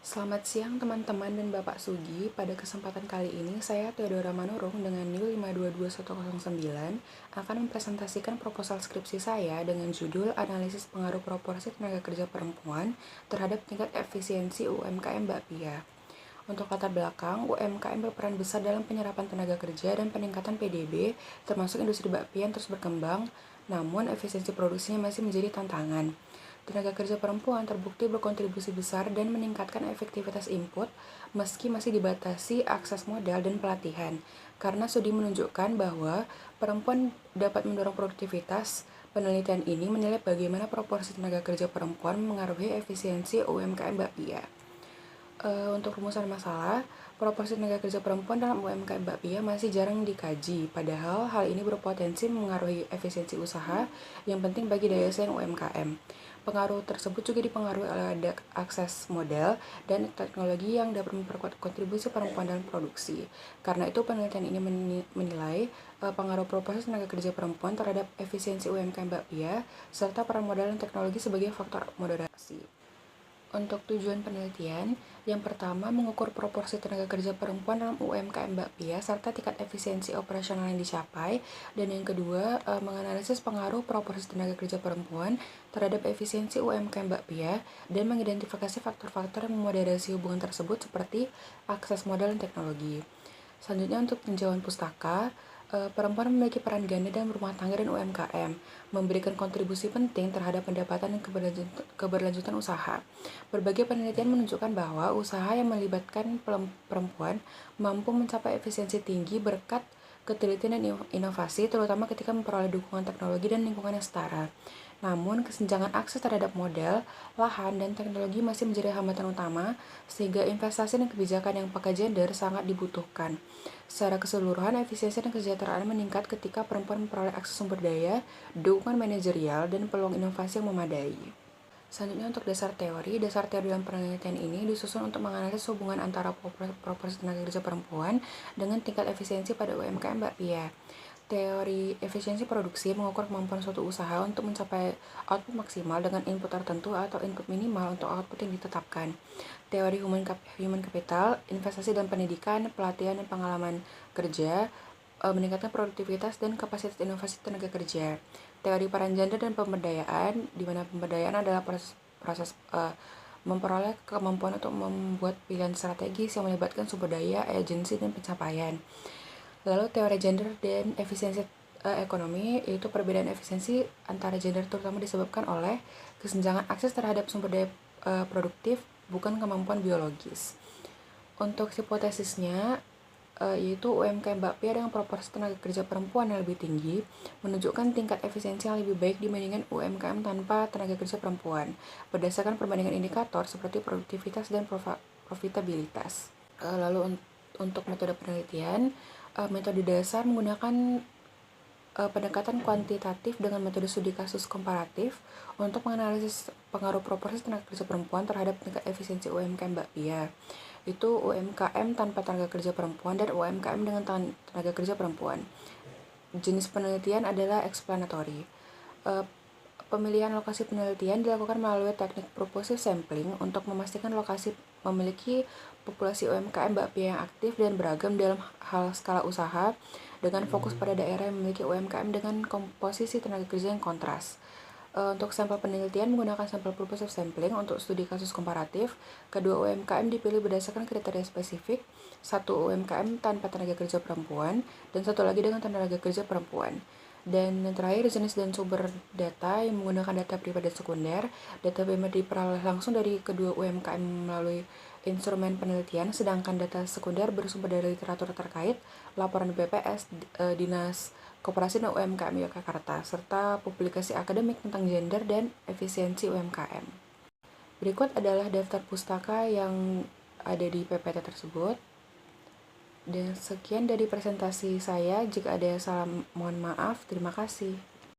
Selamat siang teman-teman dan Bapak Sugi. Pada kesempatan kali ini, saya Theodora Manurung dengan NIL 522109 akan mempresentasikan proposal skripsi saya dengan judul Analisis Pengaruh Proporsi Tenaga Kerja Perempuan terhadap Tingkat Efisiensi UMKM Bakpia. Untuk latar belakang, UMKM berperan besar dalam penyerapan tenaga kerja dan peningkatan PDB, termasuk industri bakpia yang terus berkembang, namun efisiensi produksinya masih menjadi tantangan. Tenaga kerja perempuan terbukti berkontribusi besar dan meningkatkan efektivitas input, meski masih dibatasi akses modal dan pelatihan, karena studi menunjukkan bahwa perempuan dapat mendorong produktivitas. Penelitian ini menilai bagaimana proporsi tenaga kerja perempuan mengaruhi efisiensi UMKM bakpia. Untuk rumusan masalah, proporsi tenaga kerja perempuan dalam UMKM bakpia masih jarang dikaji, padahal hal ini berpotensi mengaruhi efisiensi usaha yang penting bagi daya saing UMKM. Pengaruh tersebut juga dipengaruhi oleh akses modal dan teknologi yang dapat memperkuat kontribusi perempuan dalam produksi. Karena itu, penelitian ini menilai pengaruh proporsi tenaga kerja perempuan terhadap efisiensi UMKM bakpia, serta peran modal dan teknologi sebagai faktor moderasi. Untuk tujuan penelitian, yang pertama mengukur proporsi tenaga kerja perempuan dalam UMKM bakpia serta tingkat efisiensi operasional yang dicapai, dan yang kedua menganalisis pengaruh proporsi tenaga kerja perempuan terhadap efisiensi UMKM bakpia dan mengidentifikasi faktor-faktor yang memoderasi hubungan tersebut seperti akses modal dan teknologi. Selanjutnya untuk tinjauan pustaka, perempuan memiliki peran ganda dalam rumah tangga dan UMKM, memberikan kontribusi penting terhadap pendapatan dan keberlanjutan usaha. Berbagai penelitian menunjukkan bahwa usaha yang melibatkan perempuan mampu mencapai efisiensi tinggi berkat ketelitian dan inovasi, terutama ketika memperoleh dukungan teknologi dan lingkungan yang setara. Namun, kesenjangan akses terhadap modal, lahan, dan teknologi masih menjadi hambatan utama, sehingga investasi dan kebijakan yang pakai gender sangat dibutuhkan. Secara keseluruhan, efisiensi dan kesejahteraan meningkat ketika perempuan memperoleh akses sumber daya, dukungan manajerial, dan peluang inovasi yang memadai. Selanjutnya untuk dasar teori dalam penelitian ini disusun untuk menganalisis hubungan antara proporsi tenaga kerja perempuan dengan tingkat efisiensi pada UMKM bakpia. Teori efisiensi produksi mengukur kemampuan suatu usaha untuk mencapai output maksimal dengan input tertentu atau input minimal untuk output yang ditetapkan. Teori human capital, investasi dan pendidikan, pelatihan dan pengalaman kerja, meningkatkan produktivitas dan kapasitas inovasi tenaga kerja. Teori peran gender dan pemberdayaan, di mana pemberdayaan adalah proses memperoleh kemampuan untuk membuat pilihan strategis yang melibatkan sumber daya, agensi, dan pencapaian. Lalu teori gender dan efisiensi ekonomi, yaitu perbedaan efisiensi antara gender terutama disebabkan oleh kesenjangan akses terhadap sumber daya produktif, bukan kemampuan biologis. Untuk hipotesisnya, yaitu UMKM bakpia dengan proporsi tenaga kerja perempuan yang lebih tinggi menunjukkan tingkat efisiensi yang lebih baik dibandingkan UMKM tanpa tenaga kerja perempuan, berdasarkan perbandingan indikator seperti produktivitas dan profitabilitas. Lalu untuk metode penelitian, metode dasar menggunakan pendekatan kuantitatif dengan metode studi kasus komparatif untuk menganalisis pengaruh proporsi tenaga kerja perempuan terhadap tingkat efisiensi UMKM bakpia. Itu UMKM tanpa tenaga kerja perempuan dan UMKM dengan tenaga kerja perempuan. Jenis penelitian adalah explanatory. Pemilihan lokasi penelitian dilakukan melalui teknik purposive sampling untuk memastikan lokasi memiliki populasi UMKM bakpia yang aktif dan beragam dalam hal skala usaha, dengan fokus pada daerah yang memiliki UMKM dengan komposisi tenaga kerja yang kontras. Untuk sampel penelitian menggunakan sampel purposive sampling untuk studi kasus komparatif. Kedua UMKM dipilih berdasarkan kriteria spesifik, satu UMKM tanpa tenaga kerja perempuan, dan satu lagi dengan tenaga kerja perempuan. Dan yang terakhir, jenis dan sumber data yang menggunakan data pribadi dan sekunder. Data primer diperoleh langsung dari kedua UMKM melalui instrumen penelitian, sedangkan data sekunder bersumber dari literatur terkait, laporan BPS, Dinas Koperasi dan UMKM Yogyakarta, serta publikasi akademik tentang gender dan efisiensi UMKM. Berikut adalah daftar pustaka yang ada di PPT tersebut. Dan sekian dari presentasi saya. Jika ada salah, mohon maaf. Terima kasih.